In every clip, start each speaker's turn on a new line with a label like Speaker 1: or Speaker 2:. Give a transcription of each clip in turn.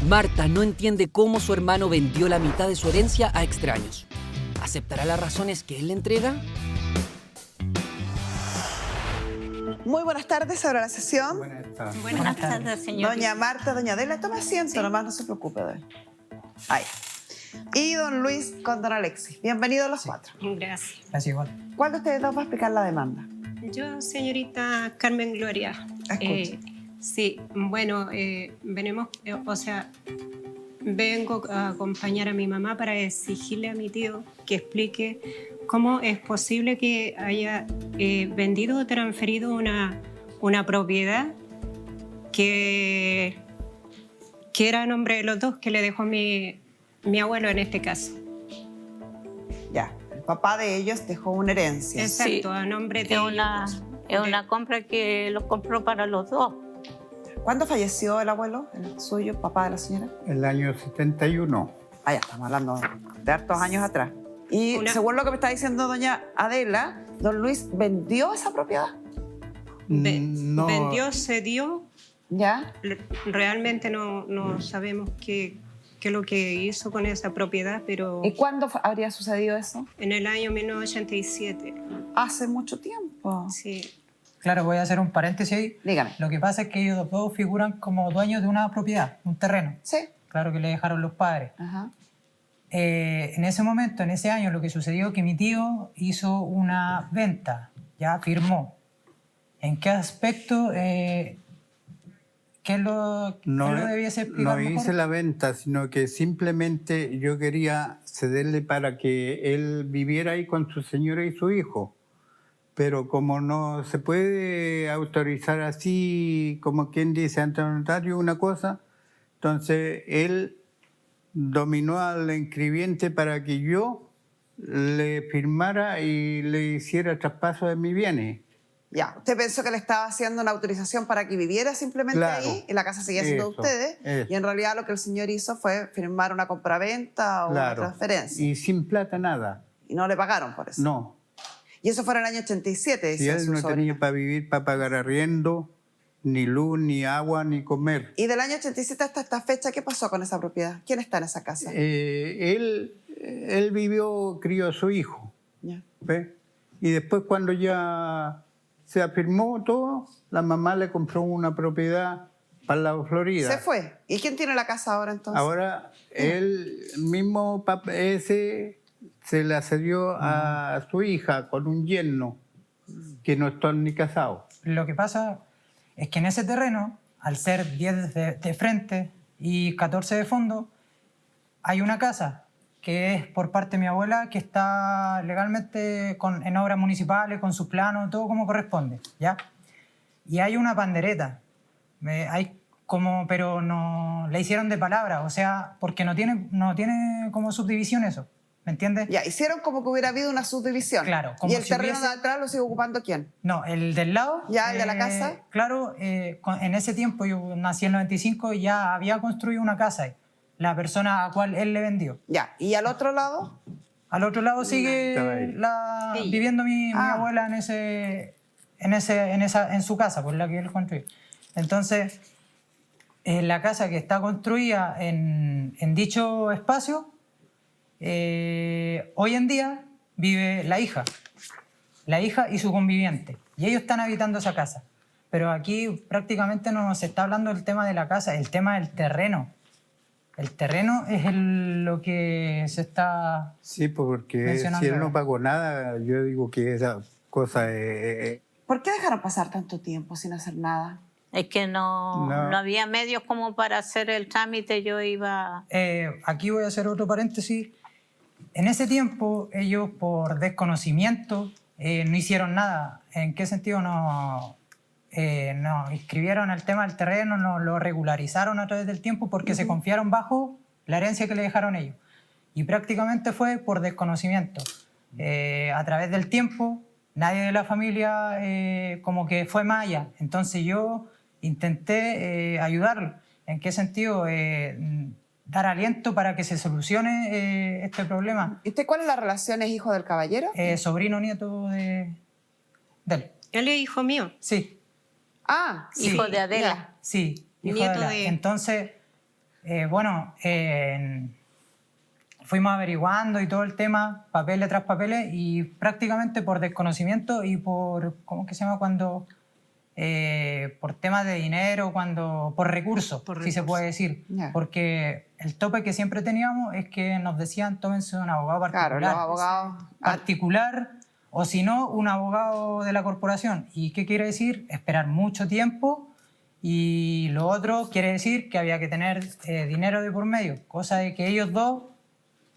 Speaker 1: Marta no entiende cómo su hermano vendió la mitad de su herencia a extraños. ¿Aceptará las razones que él le entrega?
Speaker 2: Muy buenas tardes, ahora la sesión.
Speaker 3: Buenas tardes, señor.
Speaker 2: Doña Marta, doña Adela, tome asiento, nomás no se preocupe de él. Ahí. Y don Luis con don Alexis. Bienvenidos los cuatro.
Speaker 3: Gracias.
Speaker 4: Así igual.
Speaker 2: ¿Cuál de ustedes dos va a explicar la demanda?
Speaker 3: Yo, señorita Carmen Gloria.
Speaker 2: Escuche.
Speaker 3: Sí, bueno, vengo a acompañar a mi mamá para exigirle a mi tío que explique cómo es posible que haya vendido o transferido una propiedad que era a nombre de los dos, que le dejó mi abuelo en este caso.
Speaker 2: Ya, el papá de ellos dejó una herencia.
Speaker 3: Exacto,
Speaker 5: Sí,
Speaker 3: a nombre de
Speaker 5: Es
Speaker 3: ellos.
Speaker 5: una compra que lo compró para los dos.
Speaker 2: ¿Cuándo falleció el abuelo, el suyo, papá de la señora?
Speaker 6: El año 71.
Speaker 2: Ah, ya, estamos hablando de hartos años atrás. Y según lo que me está diciendo doña Adela, don Luis vendió esa propiedad.
Speaker 6: No,
Speaker 3: Vendió, cedió.
Speaker 2: ¿Ya?
Speaker 3: Realmente no sabemos qué es lo que hizo con esa propiedad, pero
Speaker 2: ¿Y cuándo habría sucedido eso?
Speaker 3: en el año 1987.
Speaker 2: Hace mucho tiempo.
Speaker 3: Sí.
Speaker 4: Claro, voy a hacer un paréntesis ahí.
Speaker 2: Dígame.
Speaker 4: Lo que pasa es que ellos dos figuran como dueños de una propiedad, un terreno.
Speaker 2: Sí.
Speaker 4: Claro que le dejaron los padres.
Speaker 2: Ajá.
Speaker 4: En ese momento, en ese año, lo que sucedió es que mi tío hizo una venta, ya firmó. ¿En qué aspecto? ¿Qué lo debiese explicar
Speaker 6: no
Speaker 4: mejor?
Speaker 6: hice la venta, sino que simplemente yo quería cederle para que él viviera ahí con su señora y su hijo. Pero como no se puede autorizar así, como quien dice ante el notario, una cosa, entonces él dominó al inscribiente para que yo le firmara y le hiciera traspaso de mis bienes.
Speaker 2: Ya, usted pensó que le estaba haciendo una autorización para que viviera simplemente
Speaker 6: Claro.
Speaker 2: ahí y la casa seguía siendo de
Speaker 6: Eso,
Speaker 2: ustedes.
Speaker 6: eso.
Speaker 2: Y en realidad lo que el señor hizo fue firmar una compraventa o una
Speaker 6: Claro.
Speaker 2: transferencia.
Speaker 6: Y sin plata nada.
Speaker 2: Y no le pagaron por eso.
Speaker 6: No.
Speaker 2: Y eso fue en el año 87,
Speaker 6: Si
Speaker 2: decía
Speaker 6: él
Speaker 2: su
Speaker 6: no
Speaker 2: sobrina.
Speaker 6: tenía para vivir, para pagar arriendo, ni luz, ni agua, ni comer.
Speaker 2: Y del año 87 hasta esta fecha, ¿qué pasó con esa propiedad? ¿Quién está en esa casa?
Speaker 6: Él vivió, crió a su hijo.
Speaker 2: Ya.
Speaker 6: ¿Ve? Y después cuando ya se afirmó todo, la mamá le compró una propiedad para la Florida.
Speaker 2: Se fue. ¿Y quién tiene la casa ahora entonces?
Speaker 6: Ahora él mismo ese se la cedió a su hija con un yerno que no están ni casados.
Speaker 4: Lo que pasa es que en ese terreno, al ser 10 de frente y 14 de fondo, hay una casa que es por parte de mi abuela, que está legalmente en obras municipales, con sus planos, todo como corresponde, ¿ya? Y hay una pandereta, pero no la hicieron de palabra, o sea, porque no tiene como subdivisión eso, ¿me entiendes?
Speaker 2: Ya, hicieron como que hubiera habido una subdivisión.
Speaker 4: Claro, como
Speaker 2: ¿Y el
Speaker 4: si
Speaker 2: terreno
Speaker 4: hubiese-
Speaker 2: de atrás lo sigue ocupando quién?
Speaker 4: No, el del lado...
Speaker 2: Ya, el de la casa.
Speaker 4: Claro, en ese tiempo, yo nací en el 95, y ya había construido una casa ahí, la persona a cual él le vendió.
Speaker 2: Ya, ¿y al otro lado?
Speaker 4: Al otro lado
Speaker 6: Estaba
Speaker 4: sigue
Speaker 6: ahí.
Speaker 4: viviendo mi
Speaker 2: Ah.
Speaker 4: abuela en su casa, por la que él construyó. Entonces, la casa que está construida en dicho espacio, hoy en día vive la hija y su conviviente. Y ellos están habitando esa casa. Pero aquí prácticamente no se está hablando del tema de la casa, el tema del terreno. El terreno es lo que se está...
Speaker 6: Sí, porque
Speaker 4: mencionando
Speaker 6: si él no
Speaker 4: ahora.
Speaker 6: pagó nada, yo digo que esa cosa
Speaker 2: ¿Por qué dejaron pasar tanto tiempo sin hacer nada?
Speaker 5: Es que no
Speaker 6: No.
Speaker 5: había medios como para hacer el trámite. Yo iba...
Speaker 4: Aquí voy a hacer otro paréntesis. En ese tiempo, ellos por desconocimiento no hicieron nada. ¿En qué sentido? No inscribieron el tema del terreno, no lo regularizaron a través del tiempo porque se confiaron bajo la herencia que le dejaron ellos. Y prácticamente fue por desconocimiento. A través del tiempo, nadie de la familia como que fue más allá. Entonces yo intenté ayudarlo. ¿En qué sentido? Dar aliento para que se solucione este problema.
Speaker 2: ¿Y usted cuál es la relación? ¿Es hijo del caballero?
Speaker 4: Sobrino nieto de él.
Speaker 3: Él es hijo mío.
Speaker 4: Sí,
Speaker 2: Ah,
Speaker 4: sí.
Speaker 5: Hijo de Adela.
Speaker 2: ya.
Speaker 4: sí. Hijo
Speaker 3: Nieto
Speaker 4: de la-
Speaker 3: de-
Speaker 4: Entonces, Bueno, fuimos averiguando y todo el tema, papeles tras papeles, y prácticamente por desconocimiento y por, ¿cómo que se llama? Cuando, por temas de dinero, por recursos, si se puede decir.
Speaker 2: Ya.
Speaker 4: Porque el tope que siempre teníamos es que nos decían, tómense un abogado particular.
Speaker 2: Claro, los abogados...
Speaker 4: Particular, o si no, un abogado de la corporación. ¿Y qué quiere decir? Esperar mucho tiempo. Y lo otro quiere decir que había que tener dinero de por medio, cosa de que ellos dos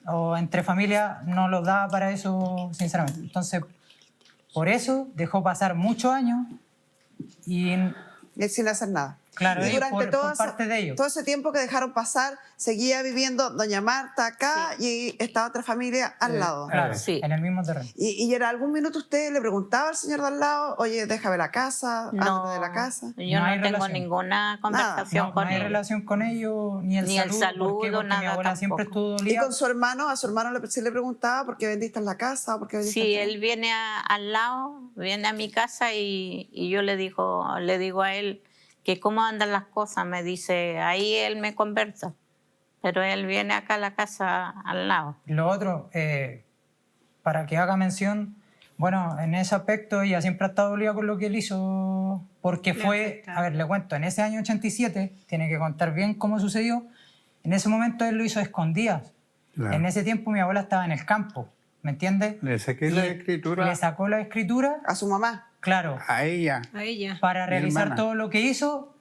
Speaker 4: o entre familia no los daba para eso, sinceramente. Entonces, por eso dejó pasar muchos años y,
Speaker 2: Y sin hacer nada.
Speaker 4: claro,
Speaker 2: Y
Speaker 4: ellos
Speaker 2: durante
Speaker 4: por parte de ellos.
Speaker 2: todo ese tiempo que dejaron pasar, seguía viviendo doña Marta acá y esta otra familia al lado.
Speaker 4: Claro,
Speaker 5: Sí.
Speaker 4: en el mismo terreno.
Speaker 2: Y en algún minuto usted le preguntaba al señor de al lado, oye, déjame la casa, ándate de la casa.
Speaker 5: Yo
Speaker 4: No
Speaker 5: no,
Speaker 4: hay
Speaker 5: tengo
Speaker 4: relación.
Speaker 5: ninguna conversación
Speaker 4: No
Speaker 5: con
Speaker 4: hay
Speaker 5: él.
Speaker 4: relación con ellos, ni el
Speaker 5: Ni el
Speaker 4: saludo. ¿Por qué?
Speaker 5: saludo,
Speaker 4: Porque mi
Speaker 5: nada
Speaker 4: abuela siempre
Speaker 5: tampoco.
Speaker 4: estuvo
Speaker 2: Y
Speaker 4: dolida.
Speaker 2: con a su hermano sí le preguntaba por qué vendiste la casa, por qué vendiste
Speaker 5: Sí,
Speaker 2: el
Speaker 5: él viene al lado, viene a mi casa y yo le digo a él que cómo andan las cosas. Me dice, ahí él me conversa, pero él viene acá a la casa al lado.
Speaker 4: Lo otro, para que haga mención, bueno, en ese aspecto ella siempre ha estado dolida con lo que él hizo, porque
Speaker 3: Le
Speaker 4: fue,
Speaker 3: afecta.
Speaker 4: a ver, le cuento, en ese año 87, tiene que contar bien cómo sucedió, en ese momento él lo hizo a escondidas.
Speaker 6: Claro.
Speaker 4: En ese tiempo mi abuela estaba en el campo, ¿me entiendes?
Speaker 6: Le saqué la escritura
Speaker 4: Le sacó la escritura,
Speaker 2: a su mamá.
Speaker 4: claro,
Speaker 6: a ella.
Speaker 3: A ella.
Speaker 4: para
Speaker 6: Mi
Speaker 4: realizar
Speaker 6: hermana.
Speaker 4: todo lo que hizo.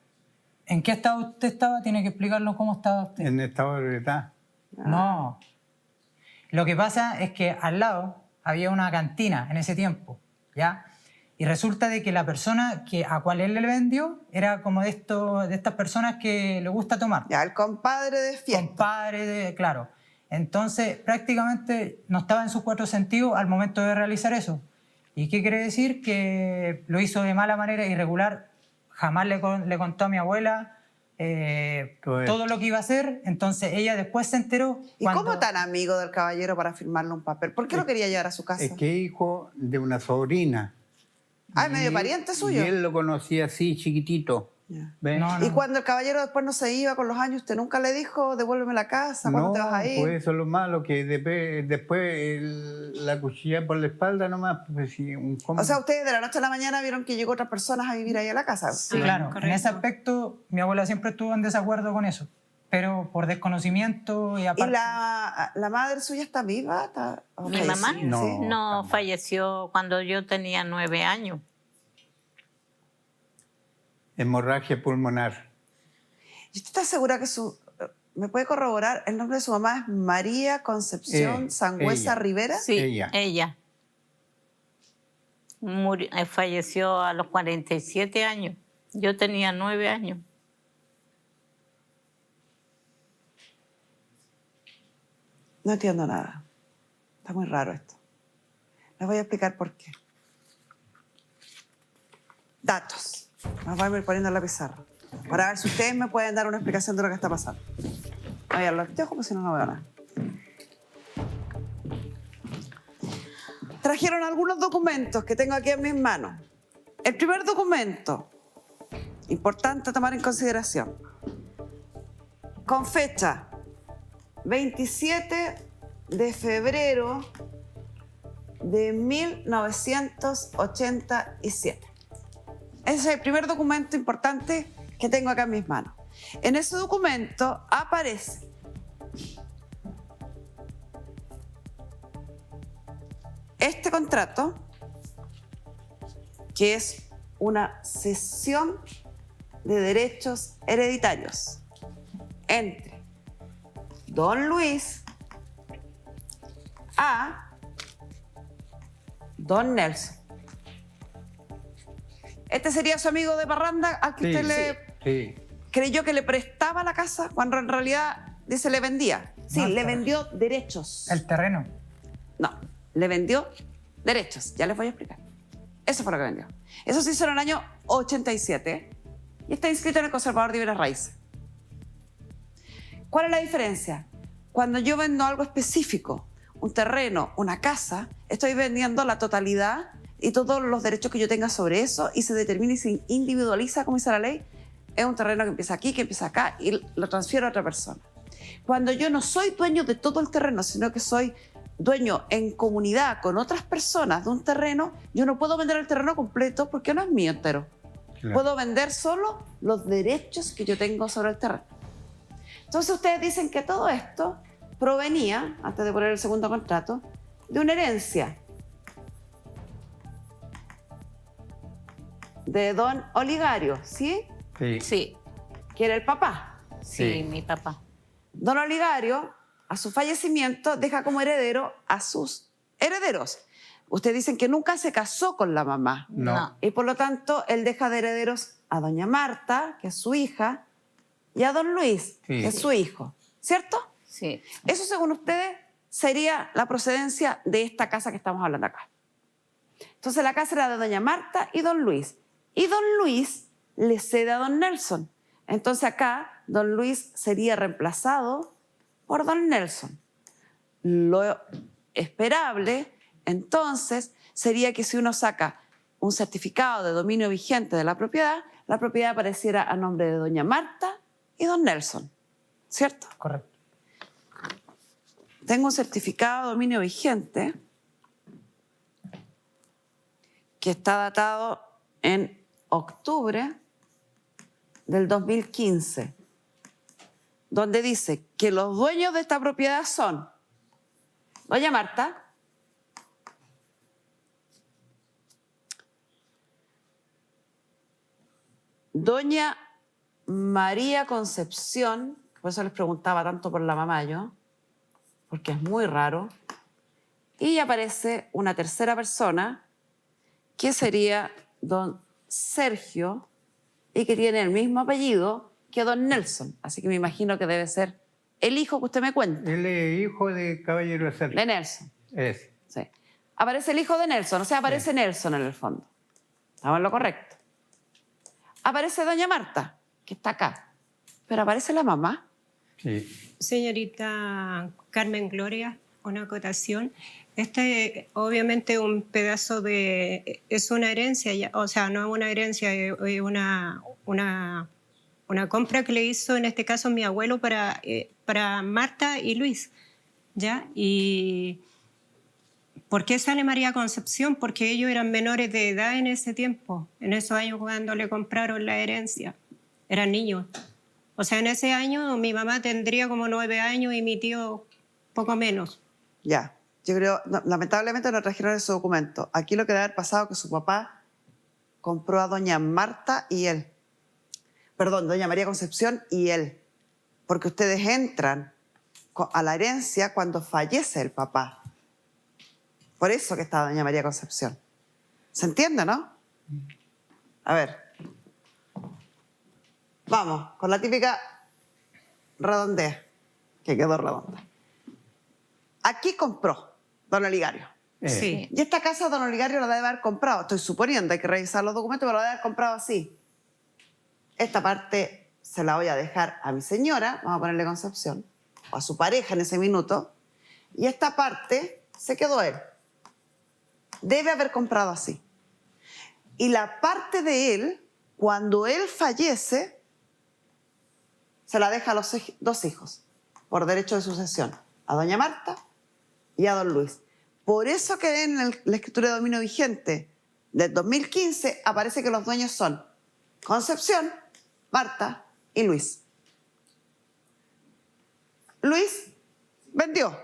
Speaker 4: ¿En qué estado usted estaba? Tiene que explicarnos cómo estaba usted.
Speaker 6: En estado de verdad.
Speaker 4: No. Lo que pasa es que al lado había una cantina en ese tiempo, ¿ya? Y resulta de que la persona a cual él le vendió era como de estas personas que le gusta tomar.
Speaker 2: Ya, el compadre de fiesta.
Speaker 4: Compadre, claro. Entonces, prácticamente no estaba en sus cuatro sentidos al momento de realizar eso. ¿Y qué quiere decir? Que lo hizo de mala manera, irregular. Jamás le contó a mi abuela todo lo que iba a hacer. Entonces, ella después se enteró.
Speaker 2: ¿Y cómo tan amigo del caballero para firmarle un papel? ¿Por qué lo quería llevar a su casa?
Speaker 6: Es que hijo de una sobrina.
Speaker 2: Ah, ¿es medio pariente suyo?
Speaker 6: Y él lo conocía así, chiquitito.
Speaker 2: Ya.
Speaker 6: ¿Ves?
Speaker 4: No,
Speaker 2: Y cuando el caballero después no se iba con los años, ¿usted nunca le dijo, devuélveme la casa, cuándo
Speaker 6: No,
Speaker 2: te vas a ir?
Speaker 6: pues eso es lo malo, que después la cuchilla por la espalda nomás. Pues, sí,
Speaker 2: O sea, ustedes de la noche a la mañana vieron que llegó otras personas a vivir ahí a la casa.
Speaker 3: Sí,
Speaker 4: Claro, en
Speaker 3: correcto.
Speaker 4: ese aspecto mi abuela siempre estuvo en desacuerdo con eso, pero por desconocimiento y
Speaker 2: ¿Y
Speaker 4: aparte...
Speaker 2: la madre suya está viva? ¿O
Speaker 5: Mi
Speaker 2: falleció?
Speaker 5: mamá
Speaker 6: No.
Speaker 2: Sí.
Speaker 5: no falleció cuando yo tenía 9 años.
Speaker 6: hemorragia pulmonar.
Speaker 2: ¿Y usted está segura que me puede corroborar? El nombre de su mamá es María Concepción Sangüesa
Speaker 6: ella.
Speaker 2: Rivera.
Speaker 5: Sí,
Speaker 6: Ella.
Speaker 5: ella. Falleció a los 47 años. Yo tenía 9 años.
Speaker 2: No entiendo nada. Está muy raro esto. Les voy a explicar por qué. Datos. Nos voy a ir poniendo en la pizarra. Para ver si ustedes me pueden dar una explicación de lo que está pasando. Voy a los anteojos porque si no, no veo nada. Trajeron algunos documentos que tengo aquí en mis manos. El primer documento, importante tomar en consideración, con fecha 27 de febrero de 1987. Ese es el primer documento importante que tengo acá en mis manos. En ese documento aparece este contrato, que es una cesión de derechos hereditarios entre Don Luis a Don Nelson. Este sería su amigo de parranda al que
Speaker 6: Sí,
Speaker 2: usted le
Speaker 6: sí.
Speaker 2: creyó que le prestaba la casa cuando en realidad dice le vendía. Sí,
Speaker 4: No,
Speaker 2: le
Speaker 4: está-
Speaker 2: vendió derechos.
Speaker 4: El terreno.
Speaker 2: No, le vendió derechos. Ya les voy a explicar. Eso fue lo que vendió. Eso se hizo en el año 87 y está inscrito en el Conservador de Bienes Raíces. ¿Cuál es la diferencia? Cuando yo vendo algo específico, un terreno, una casa, estoy vendiendo la totalidad y todos los derechos que yo tenga sobre eso y se determina y se individualiza, como dice la ley. Es un terreno que empieza aquí, que empieza acá y lo transfiero a otra persona. Cuando yo no soy dueño de todo el terreno, sino que soy dueño en comunidad con otras personas de un terreno, yo no puedo vender el terreno completo porque no es mío entero.
Speaker 6: Claro.
Speaker 2: Puedo vender solo los derechos que yo tengo sobre el terreno. Entonces ustedes dicen que todo esto provenía, antes de poner el segundo contrato, de una herencia de don Oligario, ¿sí?
Speaker 6: Sí.
Speaker 5: Sí,
Speaker 2: Que era el papá.
Speaker 5: sí,
Speaker 6: Sí.
Speaker 5: mi papá.
Speaker 2: Don Oligario, a su fallecimiento, deja como heredero a sus herederos. Ustedes dicen que nunca se casó con la mamá.
Speaker 6: No.
Speaker 2: Y por lo tanto, él deja de herederos a doña Marta, que es su hija, y a don Luis,
Speaker 6: Sí.
Speaker 2: que es su hijo. ¿Cierto?
Speaker 5: Sí,
Speaker 2: Eso, según ustedes, sería la procedencia de esta casa que estamos hablando acá. Entonces, la casa era de doña Marta y don Luis. Y don Luis le cede a don Nelson. Entonces, acá, don Luis sería reemplazado por don Nelson. Lo esperable, entonces, sería que si uno saca un certificado de dominio vigente de la propiedad apareciera a nombre de doña Marta y don Nelson. ¿Cierto?
Speaker 4: Correcto.
Speaker 2: Tengo un certificado de dominio vigente que está datado en octubre del 2015, donde dice que los dueños de esta propiedad son doña Marta, doña María Concepción, por eso les preguntaba tanto por la mamá yo, porque es muy raro, y aparece una tercera persona que sería don Sergio y que tiene el mismo apellido que don Nelson, así que me imagino que debe ser el hijo que usted me cuenta,
Speaker 6: Él es hijo de Caballero Sergio.
Speaker 2: de Nelson.
Speaker 6: Es.
Speaker 2: Sí. Aparece el hijo de Nelson, o sea, aparece Nelson en el fondo. Estamos en lo correcto. Aparece doña Marta, que está acá, pero aparece la mamá.
Speaker 6: Sí.
Speaker 3: Señorita Carmen Gloria, una acotación. Este, obviamente, un pedazo de... es una herencia, o sea, no es una herencia, es una compra que le hizo, en este caso, mi abuelo para Marta y Luis, ¿ya? Y... ¿por qué sale María Concepción? Porque ellos eran menores de edad en ese tiempo, en esos años cuando le compraron la herencia. Eran niños. O sea, en ese año mi mamá tendría como 9 años y mi tío poco menos.
Speaker 2: Ya, yo creo, lamentablemente no trajeron ese documento. Aquí lo que debe haber pasado es que su papá compró a doña Marta y él. Perdón, doña María Concepción y él. Porque ustedes entran a la herencia cuando fallece el papá. Por eso que está doña María Concepción. ¿Se entiende, no? A ver. Vamos, con la típica redondea, que quedó redonda. Aquí compró don Oligario.
Speaker 3: Sí.
Speaker 2: Y esta casa don Oligario la debe haber comprado. Estoy suponiendo, hay que revisar los documentos, pero la debe haber comprado así. Esta parte se la voy a dejar a mi señora, vamos a ponerle Concepción, o a su pareja en ese minuto. Y esta parte se quedó él. Debe haber comprado así. Y la parte de él, cuando él fallece, se la deja a los dos hijos, por derecho de sucesión, a doña Marta y a don Luis. Por eso que en la escritura de dominio vigente del 2015 aparece que los dueños son Concepción, Marta y Luis. Luis vendió,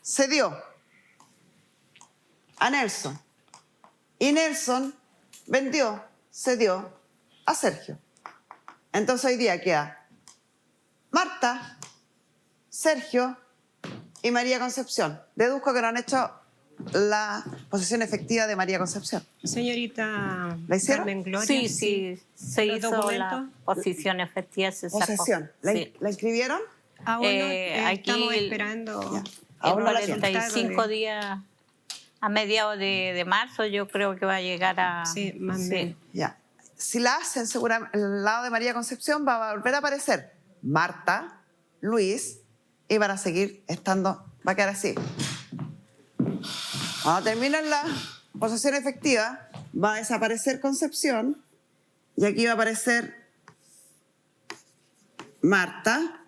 Speaker 2: cedió a Nelson. Y Nelson vendió, cedió a Sergio. Entonces hoy día queda Marta, Sergio y María Concepción. Deduzco que no han hecho la posesión efectiva de María Concepción.
Speaker 3: Señorita
Speaker 2: ¿La hicieron?
Speaker 3: Carmen Gloria.
Speaker 5: sí, se
Speaker 3: ¿Los
Speaker 5: hizo
Speaker 3: documentos?
Speaker 5: la posición efectiva, se sacó.
Speaker 2: Posesión. ¿La,
Speaker 5: Sí.
Speaker 2: ¿la inscribieron?
Speaker 3: Aún no,
Speaker 5: Aquí
Speaker 3: estamos
Speaker 5: el-
Speaker 3: esperando.
Speaker 2: Ya.
Speaker 5: En
Speaker 2: Aún no la tienen.
Speaker 5: 45 días, a mediados de marzo, yo creo que va a llegar a...
Speaker 3: Sí, más o menos.
Speaker 2: Ya. Si la hacen, seguramente, al lado de María Concepción va a volver a aparecer Marta, Luis, y van a seguir estando, va a quedar así. Cuando terminen la posesión efectiva, va a desaparecer Concepción, y aquí va a aparecer Marta,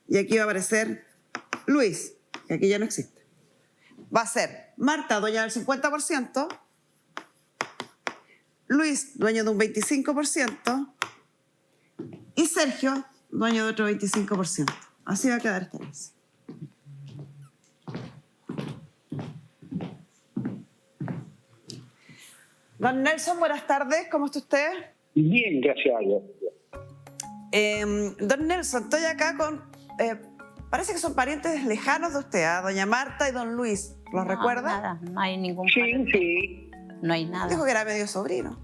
Speaker 2: y aquí va a aparecer Luis, que aquí ya no existe. Va a ser Marta, dueña del 50%, Luis, dueño de un 25%, y Sergio, dueño de otro 25%. Así va a quedar esta herencia. Don Nelson, buenas tardes, ¿cómo está usted?
Speaker 7: Bien, gracias a Dios.
Speaker 2: Don Nelson, estoy acá con... parece que son parientes lejanos de usted, ¿ah? Doña Marta y don Luis. ¿Los
Speaker 5: No,
Speaker 2: recuerda?
Speaker 5: Nada, no hay ningún
Speaker 7: Sí,
Speaker 5: parente.
Speaker 7: sí,
Speaker 5: No hay nada.
Speaker 2: Dijo que era medio sobrino.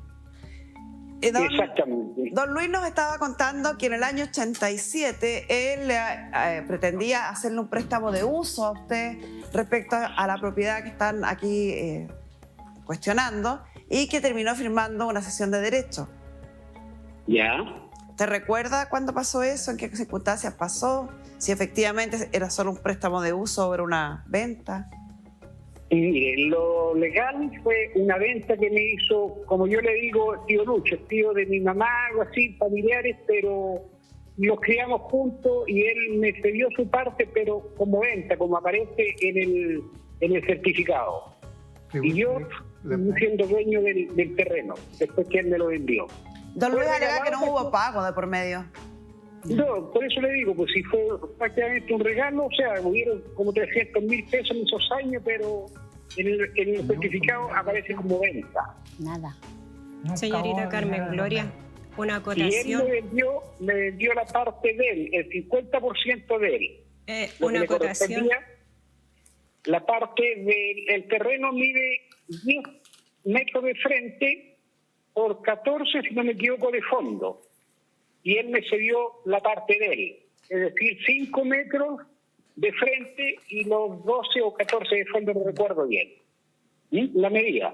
Speaker 7: exactamente.
Speaker 2: Don Luis nos estaba contando que en el año 87 él pretendía hacerle un préstamo de uso a usted respecto a la propiedad que están aquí cuestionando y que terminó firmando una cesión de derecho.
Speaker 7: Ya.
Speaker 2: ¿Te recuerda cuándo pasó eso? ¿En qué circunstancias pasó? Si efectivamente era solo un préstamo de uso sobre una venta.
Speaker 7: Y mire, lo legal fue una venta que me hizo, como yo le digo, tío Lucho, tío de mi mamá, algo así, familiares, pero los criamos juntos y él me cedió su parte, pero como venta, como aparece en el certificado. Y yo siendo dueño del terreno, después que él me lo vendió.
Speaker 2: Don Luis
Speaker 7: Fue
Speaker 2: alega que no
Speaker 7: regalado
Speaker 2: hubo pago de por medio.
Speaker 7: No, por eso le digo, pues si fue prácticamente un regalo, o sea, hubieron como 300.000 pesos en esos años, pero en el certificado aparece como venta.
Speaker 5: Nada.
Speaker 4: Nunca
Speaker 3: Señorita
Speaker 4: hubo
Speaker 3: Carmen
Speaker 4: dinero de
Speaker 3: Gloria,
Speaker 4: por medio.
Speaker 3: una
Speaker 7: Y él
Speaker 3: acotación.
Speaker 7: me vendió la parte de él, el 50% de él. Lo que
Speaker 3: Una
Speaker 7: le
Speaker 3: acotación.
Speaker 7: correspondía, la parte del terreno mide 10 metros de frente por 14, si no me equivoco, de fondo. Y él me cedió la parte de él, es decir, 5 metros de frente y los 12 o 14 de fondo, no recuerdo bien. La medida.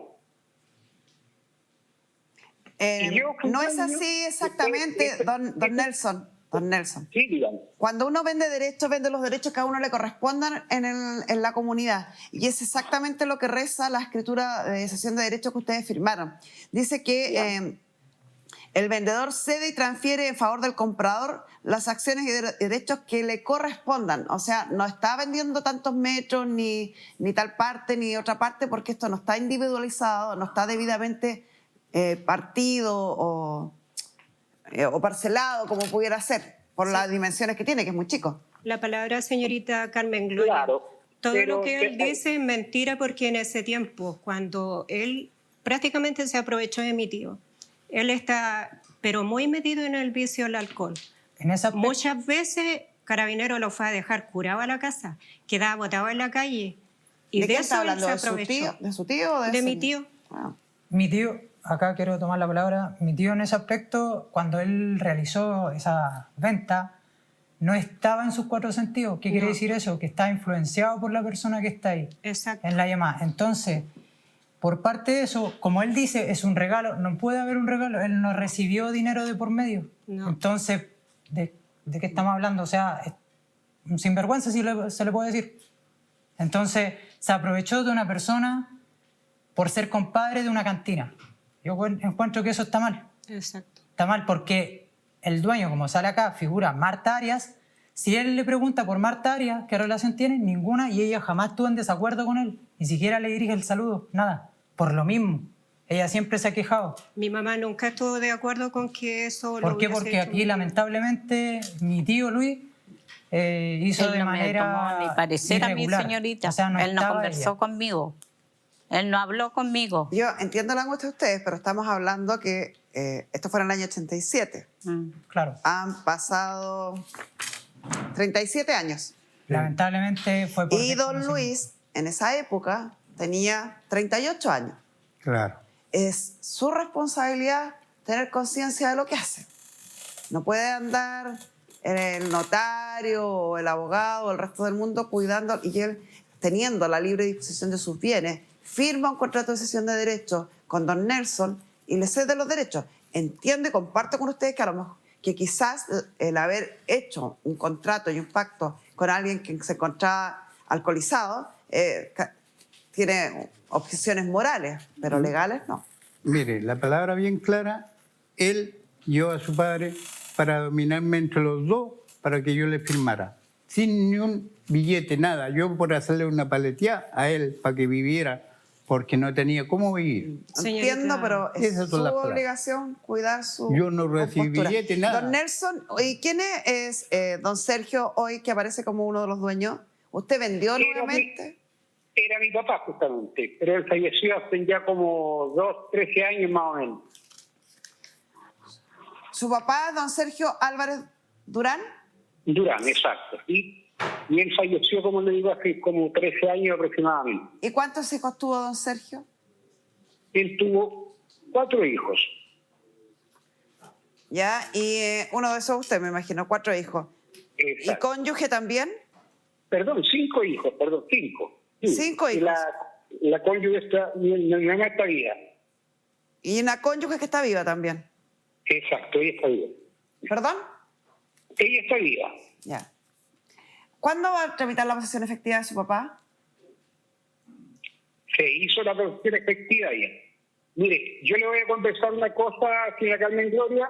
Speaker 7: Y yo,
Speaker 2: No es
Speaker 7: año,
Speaker 2: así exactamente,
Speaker 7: después-
Speaker 2: don Nelson. Don Nelson.
Speaker 7: Sí, digamos.
Speaker 2: Cuando uno vende derechos, vende los derechos que a uno le correspondan en la comunidad. Y es exactamente lo que reza la escritura de cesión de derechos que ustedes firmaron. Dice que el vendedor cede y transfiere en favor del comprador las acciones y derechos que le correspondan. O sea, no está vendiendo tantos metros, ni tal parte, ni otra parte, porque esto no está individualizado, no está debidamente partido o parcelado como pudiera ser, por las dimensiones que tiene, que es muy chico.
Speaker 3: La palabra señorita Carmen Gloria.
Speaker 7: Claro,
Speaker 3: Todo
Speaker 7: pero
Speaker 3: lo que él
Speaker 7: que-
Speaker 3: dice es mentira porque en ese tiempo, cuando él prácticamente se aprovechó de mi tío, él está, pero muy metido en el vicio del alcohol.
Speaker 4: En esa aspecto-
Speaker 3: Muchas veces Carabinero lo fue a dejar curado a la casa, quedaba botado en la calle y
Speaker 2: ¿De
Speaker 3: de
Speaker 2: quién está
Speaker 3: eso él
Speaker 2: hablando?
Speaker 3: se
Speaker 2: ¿De su
Speaker 3: aprovechó.
Speaker 2: tío? ¿De su tío o de
Speaker 3: De
Speaker 2: ese
Speaker 3: mi
Speaker 2: niño?
Speaker 3: tío.
Speaker 2: Ah.
Speaker 4: Mi tío, acá quiero tomar la palabra, mi tío en ese aspecto, cuando él realizó esa venta, no estaba en sus cuatro sentidos. ¿Qué quiere
Speaker 3: No.
Speaker 4: decir eso? Que está influenciado por la persona que está ahí,
Speaker 3: Exacto.
Speaker 4: en la llamada. Entonces, por parte de eso, como él dice, es un regalo, no puede haber un regalo, él no recibió dinero de por medio.
Speaker 3: No.
Speaker 4: Entonces, ¿de qué estamos hablando? O sea, es un sinvergüenza, si se le puede decir. Entonces, se aprovechó de una persona por ser compadre de una cantina. Yo encuentro que eso está mal.
Speaker 3: Exacto.
Speaker 4: Está mal porque el dueño, como sale acá, figura Marta Arias. Si él le pregunta por Marta Arias, ¿qué relación tienen? Ninguna, y ella jamás estuvo en desacuerdo con él. Ni siquiera le dirige el saludo, nada. Por lo mismo. Ella siempre se ha quejado.
Speaker 3: Mi mamá nunca estuvo de acuerdo con que eso lo
Speaker 4: ¿Por qué?
Speaker 3: hubiese
Speaker 4: Porque
Speaker 3: hecho
Speaker 4: aquí,
Speaker 3: mi tío.
Speaker 4: lamentablemente, mi tío Luis hizo
Speaker 5: Él
Speaker 4: de
Speaker 5: no
Speaker 4: manera
Speaker 5: me tomó ni parecer a mi
Speaker 4: irregular.
Speaker 5: señorita.
Speaker 4: O sea, no
Speaker 5: Él no
Speaker 4: estaba
Speaker 5: conversó
Speaker 4: ella.
Speaker 5: conmigo. Él no habló conmigo.
Speaker 2: Yo entiendo la angustia de ustedes, pero estamos hablando que esto fue en el año 87.
Speaker 4: Claro.
Speaker 2: Han pasado 37 años.
Speaker 4: Lamentablemente fue por
Speaker 2: Y don
Speaker 4: desconocimiento.
Speaker 2: Luis, en esa época, tenía 38 años.
Speaker 6: Claro.
Speaker 2: Es su responsabilidad tener conciencia de lo que hace. No puede andar el notario o el abogado o el resto del mundo cuidando y él, teniendo la libre disposición de sus bienes, firma un contrato de cesión de derechos con don Nelson y le cede los derechos. Entiendo y comparto con ustedes que a lo mejor que quizás el haber hecho un contrato y un pacto con alguien que se encontraba alcoholizado tiene objeciones morales, pero legales no.
Speaker 6: Mire, la palabra bien clara, él llevó a su padre para dominarme entre los dos para que yo le firmara. sin ni un billete, nada. Yo por hacerle una paleteada a él para que viviera, porque no tenía cómo vivir.
Speaker 3: Señorita,
Speaker 2: Entiendo, pero es
Speaker 6: Esas
Speaker 2: su
Speaker 6: son las palabras.
Speaker 2: obligación cuidar su
Speaker 6: Yo no recibí
Speaker 2: compostura.
Speaker 6: billete, nada.
Speaker 2: Don Nelson, ¿y quién es don Sergio hoy que aparece como uno de los dueños? ¿Usted vendió nuevamente?
Speaker 7: Era mi papá justamente, pero él falleció hace ya como 13 años más o menos.
Speaker 2: ¿Su papá, don Sergio Álvarez Durán?
Speaker 7: Durán, exacto. Y él falleció, como le digo, hace como 13 años aproximadamente.
Speaker 2: ¿Y cuántos hijos tuvo don Sergio?
Speaker 7: Él tuvo 4 hijos.
Speaker 2: Ya, y uno de esos usted, me imagino, 4 hijos. ¿Y
Speaker 7: Exacto.
Speaker 2: cónyuge también?
Speaker 7: Perdón, 5 hijos, perdón, 5.
Speaker 2: 5
Speaker 7: Y
Speaker 2: hijos.
Speaker 7: la cónyuge está, mi mamá está viva.
Speaker 2: Y una cónyuge que está viva también.
Speaker 7: Exacto, ella está viva.
Speaker 2: ¿Perdón?
Speaker 7: Ella está viva.
Speaker 2: Ya. ¿Cuándo va a tramitar la posesión efectiva de su papá?
Speaker 7: Se hizo la posesión efectiva ya. Mire, yo le voy a conversar una cosa, señora Carmen Gloria.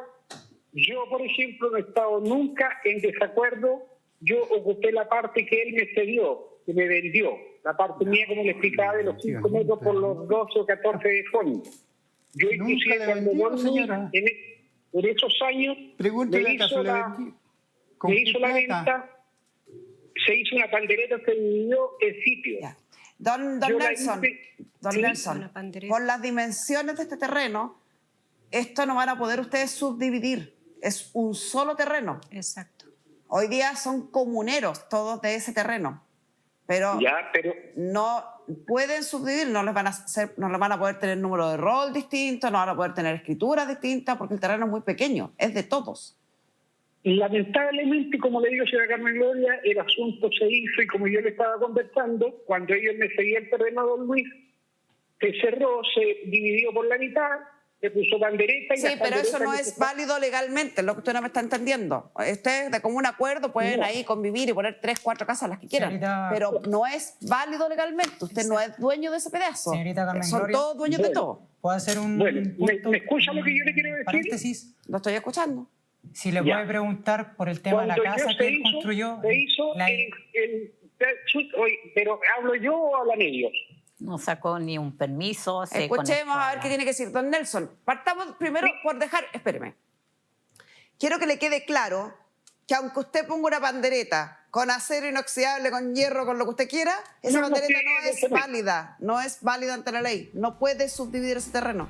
Speaker 7: Yo, por ejemplo, no he estado nunca en desacuerdo. Yo ocupé la parte que él me cedió, que me vendió. La parte mía, como le explicaba, de los 5 metros por los 12 o 14 de fondo. Yo
Speaker 6: Nunca
Speaker 7: inclusive
Speaker 6: le
Speaker 7: cuando
Speaker 6: vendió,
Speaker 7: Don Luis,
Speaker 6: señora.
Speaker 7: en esos años,
Speaker 6: Pregúntele
Speaker 7: me
Speaker 6: acaso
Speaker 7: hizo
Speaker 6: le
Speaker 7: la,
Speaker 6: vendí. ¿Con
Speaker 7: me
Speaker 6: qué
Speaker 7: hizo la
Speaker 6: plata?
Speaker 7: venta, se hizo una pandereta, se dividió el sitio.
Speaker 2: Ya. Don
Speaker 7: Yo la
Speaker 2: Nelson,
Speaker 7: hice-
Speaker 2: don
Speaker 7: Sí.
Speaker 2: Nelson,
Speaker 3: Una pandereta.
Speaker 2: por las dimensiones de este terreno, esto no van a poder ustedes subdividir. Es un solo terreno.
Speaker 3: exacto.
Speaker 2: Hoy día son comuneros todos de ese terreno, pero
Speaker 7: Ya, pero
Speaker 2: no pueden subdividir, no les van a hacer, no les van a poder tener número de rol distinto, no van a poder tener escrituras distintas porque el terreno es muy pequeño, es de todos.
Speaker 7: lamentablemente, como le digo, señora Carmen Gloria, el asunto se hizo y como yo le estaba conversando, cuando ellos me seguían el terreno a Don Luis, se cerró, se dividió por la mitad, se puso bandereta y
Speaker 2: Sí,
Speaker 7: las
Speaker 2: pero eso
Speaker 7: banderetas
Speaker 2: no
Speaker 7: que
Speaker 2: es
Speaker 7: se-
Speaker 2: válido legalmente, lo que usted no me está entendiendo. Ustedes de común acuerdo pueden
Speaker 7: No.
Speaker 2: ahí convivir y poner 3, 4 casas, las que quieran,
Speaker 4: Señorita-
Speaker 2: pero no es válido legalmente. Usted no es dueño de ese pedazo.
Speaker 4: Señorita Carmen
Speaker 2: Son
Speaker 4: Gloria.
Speaker 2: todos dueños de
Speaker 7: Bueno.
Speaker 2: todo.
Speaker 4: ¿Puedo hacer un
Speaker 7: Bueno,
Speaker 4: punto,
Speaker 7: ¿me escucha lo que yo le quiero
Speaker 4: un
Speaker 7: decir?
Speaker 4: paréntesis?
Speaker 2: Lo estoy escuchando.
Speaker 4: Si le
Speaker 7: Ya.
Speaker 4: puede preguntar por el tema de la
Speaker 7: Cuando
Speaker 4: casa
Speaker 7: yo
Speaker 4: que él construyó.
Speaker 7: se hizo
Speaker 4: la-
Speaker 7: oye, pero ¿hablo yo o hablan ellos?
Speaker 5: No sacó ni un permiso. se
Speaker 2: Escuchemos
Speaker 5: conectó
Speaker 2: a ver qué tiene que decir don Nelson. Partamos primero por dejar, espéreme. Quiero que le quede claro que aunque usted ponga una pandereta con acero inoxidable, con hierro, con lo que usted quiera, esa
Speaker 7: No, no
Speaker 2: pandereta
Speaker 7: tiene
Speaker 2: no es
Speaker 7: que ver.
Speaker 2: válida, no es válida ante la ley. No puede subdividir ese terreno.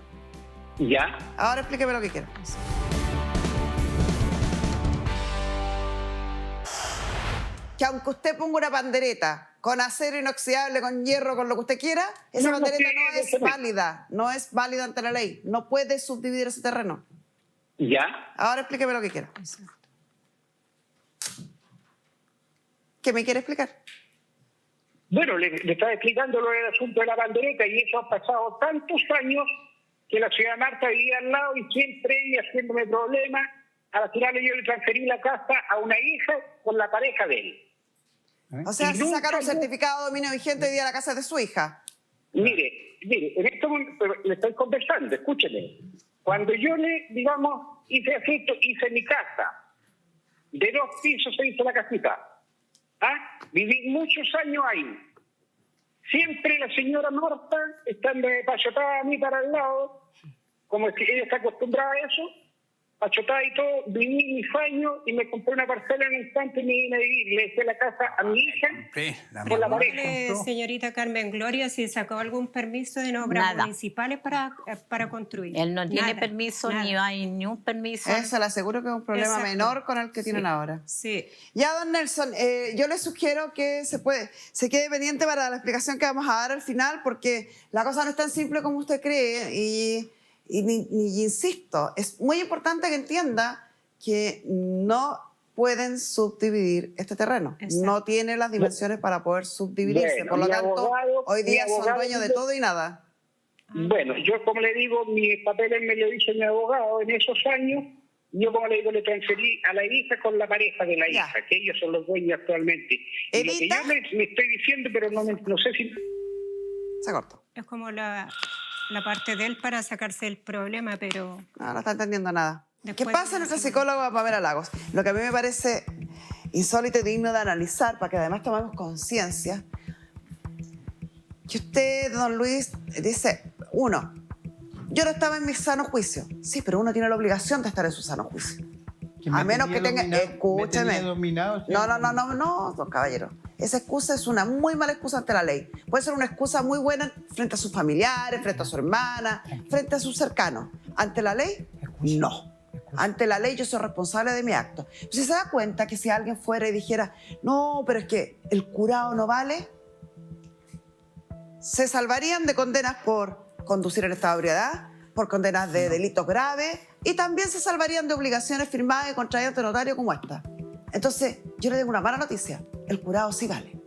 Speaker 7: Ya.
Speaker 2: Ahora explíqueme lo que quiera. Que aunque usted ponga una pandereta con acero inoxidable, con hierro, con lo que usted quiera, esa
Speaker 7: No, no
Speaker 2: pandereta
Speaker 7: tiene
Speaker 2: no
Speaker 7: que
Speaker 2: es
Speaker 7: ver.
Speaker 2: válida, no es válida ante la ley. No puede subdividir ese terreno.
Speaker 7: Ya.
Speaker 2: Ahora explíqueme lo que quiera. ¿Qué me quiere explicar?
Speaker 7: Bueno, le estaba explicando lo del asunto de la bandereta y eso ha pasado tantos años que la señora Marta vivía al lado y siempre ella haciéndome problemas. A la final yo le transferí la casa a una hija con la pareja de él.
Speaker 2: O sea,
Speaker 7: Y
Speaker 2: se
Speaker 7: nunca
Speaker 2: sacaron un
Speaker 7: yo-
Speaker 2: certificado de dominio vigente hoy día a la casa de su hija.
Speaker 7: Mire, en este momento pero le estoy conversando, escúcheme. Cuando yo hice esto, hice mi casa. De 2 pisos se hizo la casita. ¿Ah? Viví muchos años ahí. Siempre la señora Marta, estando pachotada a mí para el lado, como es que ella está acostumbrada a eso, pachotada y todo, viví mis años y me compré una parcela en un instante y me vine a vivir. Le dejé la casa a mi hija con la pareja.
Speaker 3: Pregúntele, señorita Carmen Gloria, si sacó algún permiso en obras
Speaker 5: Nada.
Speaker 3: municipales para construir.
Speaker 5: Él no tiene
Speaker 3: Nada,
Speaker 5: permiso,
Speaker 3: nada.
Speaker 5: ni hay ni un permiso.
Speaker 2: Eso le aseguro que es un problema
Speaker 3: Exacto.
Speaker 2: menor con el que tienen ahora.
Speaker 3: Sí.
Speaker 2: Ya, don Nelson, yo le sugiero que se quede pendiente para la explicación que vamos a dar al final, porque la cosa no es tan simple como usted cree y insisto, es muy importante que entienda que no pueden subdividir este terreno.
Speaker 3: Exacto.
Speaker 2: No tiene las dimensiones para poder subdividirse.
Speaker 7: Bueno,
Speaker 2: Por lo
Speaker 7: mi
Speaker 2: tanto,
Speaker 7: abogado-
Speaker 2: hoy día
Speaker 7: mi
Speaker 2: son
Speaker 7: abogado
Speaker 2: dueños de
Speaker 7: dice-
Speaker 2: todo y nada.
Speaker 7: Bueno, yo como le digo, mis papeles me lo dice mi abogado en esos años. Yo como le digo, le transferí a la hija con la pareja de la
Speaker 2: Ya.
Speaker 7: hija, que ellos son los dueños actualmente. Y lo que
Speaker 2: Evita-
Speaker 7: yo me estoy diciendo, pero no sé si...
Speaker 2: Se cortó.
Speaker 3: Es como la parte de él para sacarse el problema, pero
Speaker 2: No está entendiendo nada.
Speaker 3: Después
Speaker 2: ¿Qué pasa
Speaker 3: de
Speaker 2: nuestra
Speaker 3: eso-
Speaker 2: psicóloga Pamela Lagos? Lo que a mí me parece insólito y digno de analizar, para que además tomemos conciencia, que usted, don Luis, dice, uno, yo no estaba en mi sano juicio. Sí, pero uno tiene la obligación de estar en su sano juicio. A menos que tenga... Escúcheme. No, don caballero. Esa excusa es una muy mala excusa ante la ley. Puede ser una excusa muy buena frente a sus familiares, frente a su hermana, frente a sus cercanos. Ante la ley, no. Ante la ley yo soy responsable de mi acto. Si se da cuenta que si alguien fuera y dijera, no, pero es que el curado no vale, se salvarían de condenas por conducir en estado de ebriedad, por condenas de delitos graves, y también se salvarían de obligaciones firmadas y contraídas ante notario como esta. Entonces, yo le tengo una mala noticia. El curado sí vale.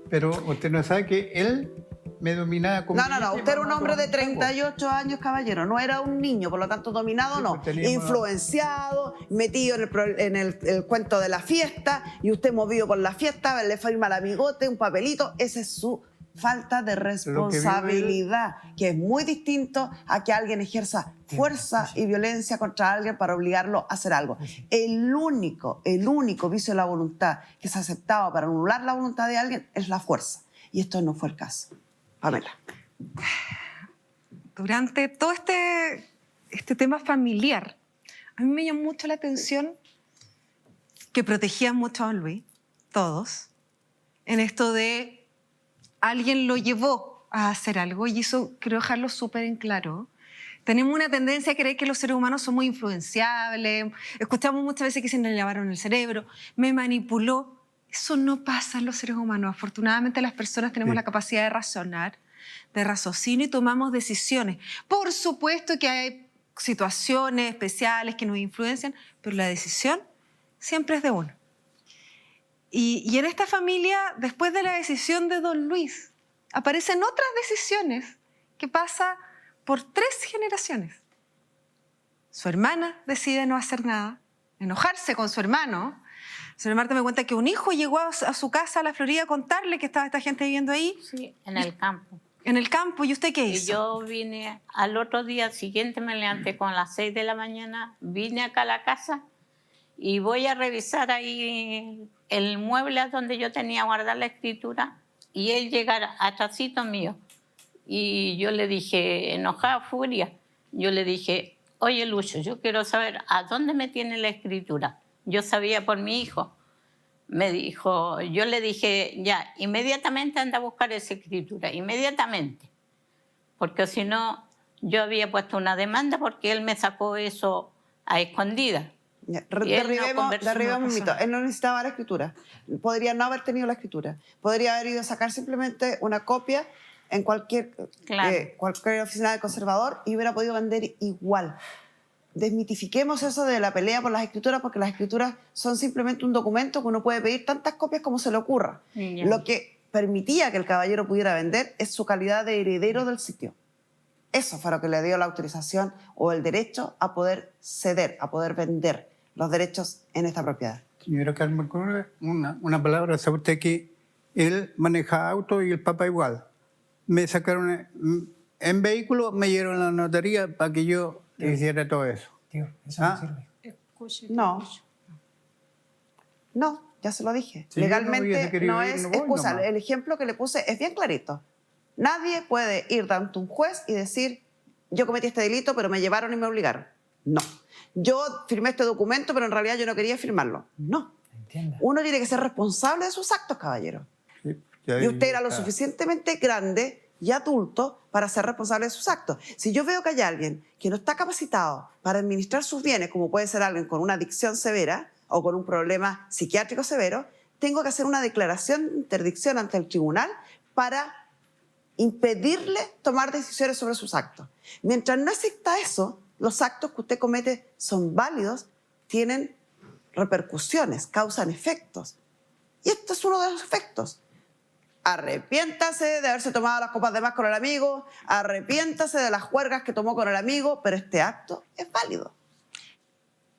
Speaker 6: Pero usted no sabe que él me dominaba como...
Speaker 2: No. Usted era un hombre de 38 años, caballero. No era un niño, por lo tanto, dominado
Speaker 6: Sí,
Speaker 2: no.
Speaker 6: pues teníamos...
Speaker 2: Influenciado, metido en el cuento de la fiesta, y usted movido por la fiesta, le firma al amigote, un papelito. Esa es su falta de responsabilidad, que es muy distinto a que alguien ejerza fuerza y violencia contra alguien para obligarlo a hacer algo. El único vicio de la voluntad que se ha aceptado para anular la voluntad de alguien es la fuerza. Y esto no fue el caso. Pamela.
Speaker 8: Durante todo este tema familiar, a mí me llamó mucho la atención que protegían mucho a don Luis, todos, en esto de alguien lo llevó a hacer algo, y eso quiero dejarlo súper en claro. Tenemos una tendencia a creer que los seres humanos son muy influenciables, escuchamos muchas veces que se le lavaron el cerebro, me manipuló. Eso no pasa en los seres humanos. Afortunadamente las personas tenemos la capacidad de razonar, de raciocinio, y tomamos decisiones. Por supuesto que hay situaciones especiales que nos influencian, pero la decisión siempre es de uno. Y en esta familia, después de la decisión de don Luis, aparecen otras decisiones que pasan por 3 generaciones. Su hermana decide no hacer nada, enojarse con su hermano. Señora Marta me cuenta que un hijo llegó a su casa, a la Florida, a contarle que estaba esta gente viviendo ahí.
Speaker 5: Sí, en el campo.
Speaker 8: En el campo. ¿Y usted qué
Speaker 5: Y
Speaker 8: hizo?
Speaker 5: yo vine al otro día siguiente, me levanté con las 6 de la mañana, vine acá a la casa y voy a revisar ahí el mueble donde yo tenía guardada la escritura, y él llega atrásito mío. Y yo le dije, enojada, furia, yo le dije, oye Lucho, yo quiero saber a dónde me tiene la escritura. Yo sabía por mi hijo. Me dijo, yo le dije, ya, inmediatamente anda a buscar esa escritura, inmediatamente. Porque si no, yo había puesto una demanda porque él me sacó eso a escondidas.
Speaker 2: Derribemos un mito. Él no necesitaba la escritura. Podría no haber tenido la escritura. Podría haber ido a sacar simplemente una copia en cualquier oficina de conservador y hubiera podido vender igual. Desmitifiquemos eso de la pelea por las escrituras, porque las escrituras son simplemente un documento que uno puede pedir tantas copias como se le ocurra. Lo que permitía que el caballero pudiera vender es su calidad de heredero del sitio. Eso fue lo que le dio la autorización o el derecho a poder ceder, a poder vender los derechos en esta propiedad.
Speaker 6: Señora Carmen, una palabra. ¿Sabe usted que él manejaba auto y el papá igual? Me sacaron en vehículo, me llevaron a la notaría para que yo hiciera todo eso.
Speaker 4: Tío, eso no sirve.
Speaker 2: No, ya se lo dije.
Speaker 6: Si
Speaker 2: legalmente no es excusa.
Speaker 6: nomás.
Speaker 2: El ejemplo que le puse es bien clarito. Nadie puede ir ante un juez y decir, yo cometí este delito, pero me llevaron y me obligaron. No. Yo firmé este documento, pero en realidad yo no quería firmarlo. No.
Speaker 4: Entienda.
Speaker 2: Uno tiene que ser responsable de sus actos, caballero.
Speaker 6: Sí,
Speaker 2: Y usted era lo suficientemente grande y adulto para ser responsable de sus actos. Si yo veo que hay alguien que no está capacitado para administrar sus bienes, como puede ser alguien con una adicción severa o con un problema psiquiátrico severo, tengo que hacer una declaración de interdicción ante el tribunal para impedirle tomar decisiones sobre sus actos. Mientras no exista eso, los actos que usted comete son válidos, tienen repercusiones, causan efectos. Y esto es uno de los efectos. Arrepiéntase de haberse tomado las copas de más con el amigo, arrepiéntase de las juergas que tomó con el amigo, pero este acto es válido.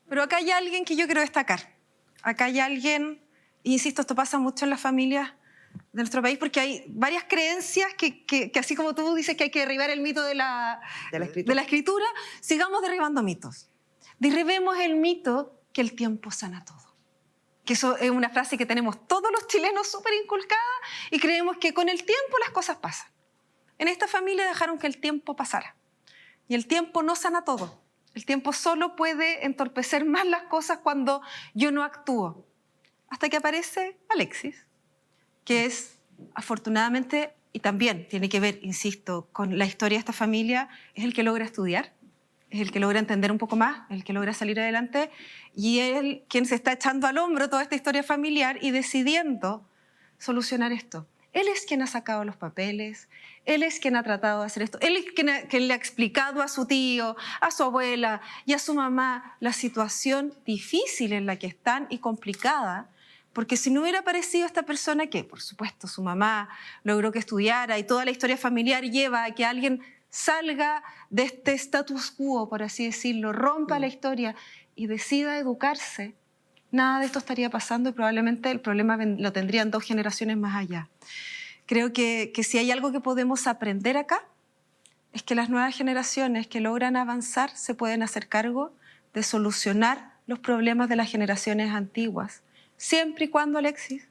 Speaker 8: Pero acá hay alguien que yo quiero destacar. Acá hay alguien, insisto, esto pasa mucho en las familias de nuestro país, porque hay varias creencias que así como tú dices que hay que derribar el mito de la escritura, sigamos derribando mitos. Derribemos el mito que el tiempo sana todo. que eso es una frase que tenemos todos los chilenos súper inculcada y creemos que con el tiempo las cosas pasan. En esta familia dejaron que el tiempo pasara. Y el tiempo no sana todo. El tiempo solo puede entorpecer más las cosas cuando yo no actúo. Hasta que aparece Alexis, que es, afortunadamente, y también tiene que ver, insisto, con la historia de esta familia, es el que logra estudiar, es el que logra entender un poco más, es el que logra salir adelante, y es el quien se está echando al hombro toda esta historia familiar y decidiendo solucionar esto. Él es quien ha sacado los papeles, él es quien ha tratado de hacer esto, él es quien le ha explicado a su tío, a su abuela y a su mamá la situación difícil en la que están y complicada, porque si no hubiera aparecido esta persona que, por supuesto, su mamá logró que estudiara y toda la historia familiar lleva a que alguien salga de este status quo, por así decirlo, rompa la historia y decida educarse, nada de esto estaría pasando y probablemente el problema lo tendrían 2 generaciones más allá. Creo que si hay algo que podemos aprender acá, es que las nuevas generaciones que logran avanzar se pueden hacer cargo de solucionar los problemas de las generaciones antiguas, siempre y cuando, Alexis,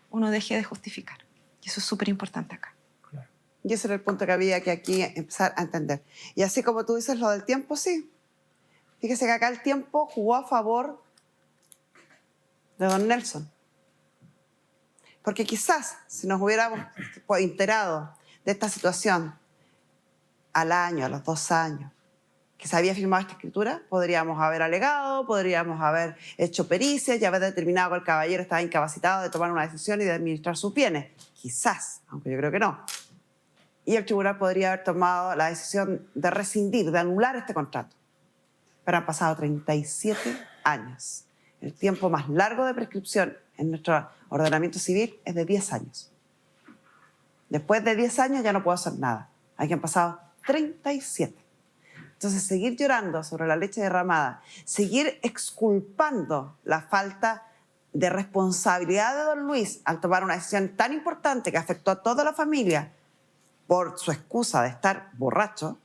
Speaker 8: uno deje de justificar. Y eso es súper importante acá.
Speaker 2: Y ese era el punto que había que aquí empezar a entender. Y así como tú dices lo del tiempo, sí. Fíjese que acá el tiempo jugó a favor de don Nelson. Porque quizás si nos hubiéramos enterado de esta situación al año, a los 2 años, que se había firmado esta escritura, podríamos haber alegado, podríamos haber hecho pericias y haber determinado que el caballero estaba incapacitado de tomar una decisión y de administrar sus bienes. Quizás, aunque yo creo que no. Y el tribunal podría haber tomado la decisión de rescindir, de anular este contrato. Pero han pasado 37 años. El tiempo más largo de prescripción en nuestro ordenamiento civil es de 10 años. Después de 10 años ya no puedo hacer nada. Aquí han pasado 37. Entonces, seguir llorando sobre la leche derramada, seguir exculpando la falta de responsabilidad de don Luis al tomar una decisión tan importante que afectó a toda la familia por su excusa de estar borracho,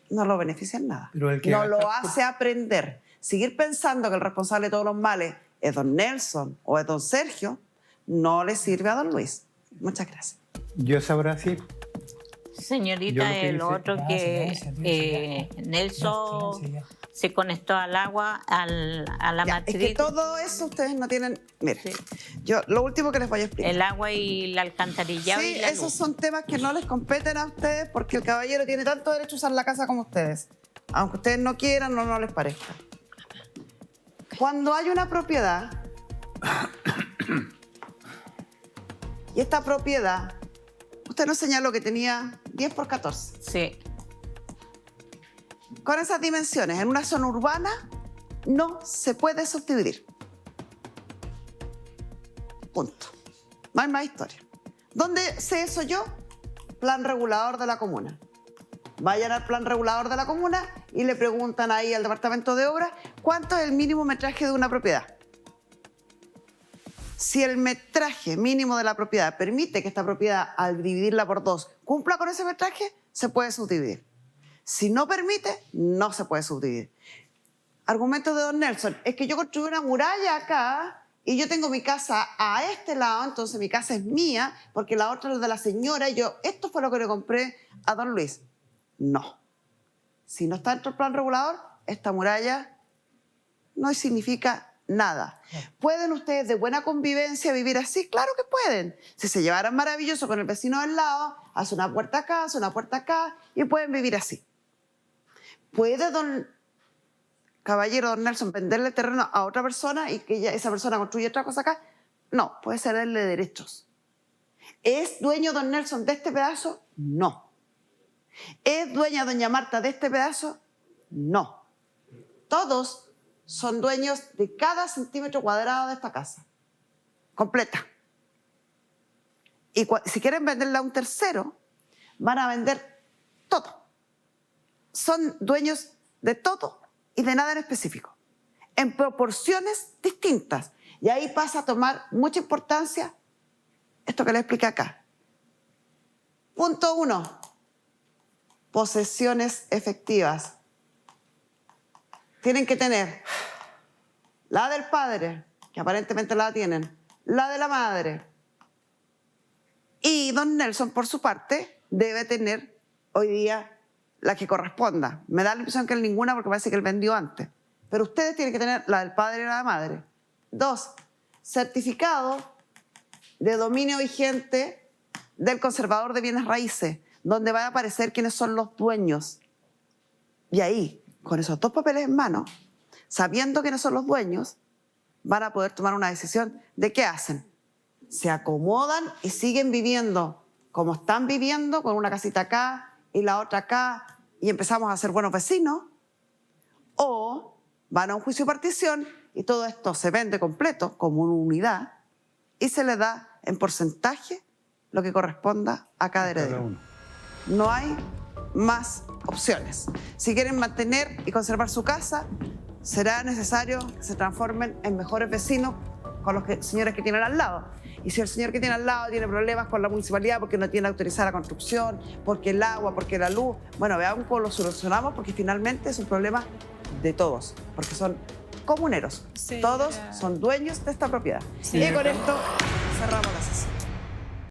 Speaker 2: no lo beneficia en nada.
Speaker 6: Pero el que
Speaker 2: no
Speaker 6: haga-
Speaker 2: lo hace aprender. Seguir pensando que el responsable de todos los males es don Nelson o es don Sergio, no le sirve a don Luis. Muchas gracias.
Speaker 6: Yo sabrá sí.
Speaker 5: Señorita,
Speaker 6: Yo lo que
Speaker 5: el
Speaker 6: hice-
Speaker 5: otro
Speaker 4: Ya,
Speaker 5: que
Speaker 4: silencio, ya.
Speaker 5: Nelson
Speaker 4: Silencio,
Speaker 5: se conectó al agua, a la
Speaker 2: Ya, es
Speaker 5: matriz.
Speaker 2: que todo eso ustedes no tienen... Mire,
Speaker 5: Sí.
Speaker 2: yo lo último que les voy a explicar.
Speaker 5: El agua y el alcantarillado
Speaker 2: Sí,
Speaker 5: y la
Speaker 2: esos
Speaker 5: luz.
Speaker 2: son temas que no les competen a ustedes porque el caballero tiene tanto derecho a usar la casa como ustedes. Aunque ustedes no quieran o no les parezca. Cuando hay una propiedad y esta propiedad, usted nos señaló que tenía 10 por 14.
Speaker 5: Sí,
Speaker 2: Con esas dimensiones, en una zona urbana, no se puede subdividir. Punto. No hay más historia. ¿Dónde sé eso yo? Plan regulador de la comuna. Vayan al plan regulador de la comuna y le preguntan ahí al departamento de obras cuánto es el mínimo metraje de una propiedad. Si el metraje mínimo de la propiedad permite que esta propiedad, al dividirla por 2, cumpla con ese metraje, se puede subdividir. Si no permite, no se puede subdividir. Argumento de don Nelson, es que yo construí una muralla acá y yo tengo mi casa a este lado, entonces mi casa es mía, porque la otra es de la señora y esto fue lo que le compré a don Luis. No. Si no está dentro del plan regulador, esta muralla no significa nada. ¿Pueden ustedes de buena convivencia vivir así? Claro que pueden. Si se llevaran maravilloso con el vecino del lado, hace una puerta acá, hace una puerta acá y pueden vivir así. ¿Puede don caballero, don Nelson, venderle el terreno a otra persona y que esa persona construya otra cosa acá? No, puede cederle derechos. ¿Es dueño don Nelson de este pedazo? No. ¿Es dueña doña Marta de este pedazo? No. Todos son dueños de cada centímetro cuadrado de esta casa. Completa. Y si quieren venderla a un tercero, van a vender todo. Son dueños de todo y de nada en específico, en proporciones distintas. Y ahí pasa a tomar mucha importancia esto que les expliqué acá. Punto 1. Posesiones efectivas. Tienen que tener la del padre, que aparentemente la tienen, la de la madre. Y don Nelson, por su parte, debe tener hoy día la que corresponda. Me da la impresión que él ninguna porque parece que él vendió antes. Pero ustedes tienen que tener la del padre y la de la madre. 2, certificado de dominio vigente del conservador de bienes raíces, donde va a aparecer quiénes son los dueños. Y ahí, con esos 2 papeles en mano, sabiendo quiénes son los dueños, van a poder tomar una decisión de qué hacen. Se acomodan y siguen viviendo como están viviendo, con una casita acá y la otra acá, y empezamos a ser buenos vecinos, o van a un juicio de partición y todo esto se vende completo como una unidad y se le da en porcentaje lo que corresponda a cada heredero. No hay más opciones. Si quieren mantener y conservar su casa, será necesario que se transformen en mejores vecinos con los señores que tienen al lado. Y si el señor que tiene al lado tiene problemas con la municipalidad porque no tiene autorizada la construcción, porque el agua, porque la luz, bueno, veamos cómo lo solucionamos, porque finalmente es un problema de todos, porque son comuneros.
Speaker 3: Sí,
Speaker 2: todos son dueños de esta propiedad. Y con esto cerramos la sesión.